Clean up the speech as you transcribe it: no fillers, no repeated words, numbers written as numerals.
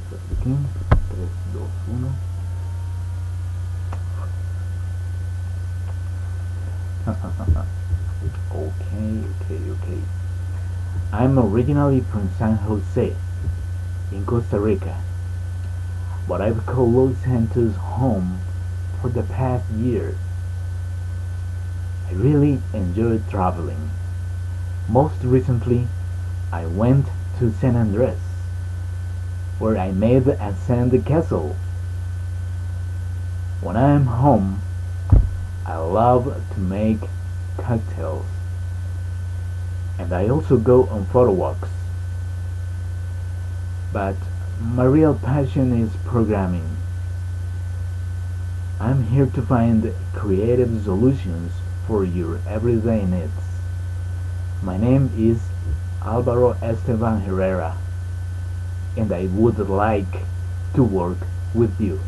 Speaking. 3, 2, 1. Okay. I'm originally from San Jose, in Costa Rica, but I've called Los Santos home for the past year. I really enjoy traveling. Most recently, I went to San Andres, where I made a sand castle. When I'm home, I love to make cocktails, and I also go on photo walks. But my real passion is programming. I'm here to find creative solutions for your everyday needs. My name is Alvaro Esteban Herrera, and I would like to work with you.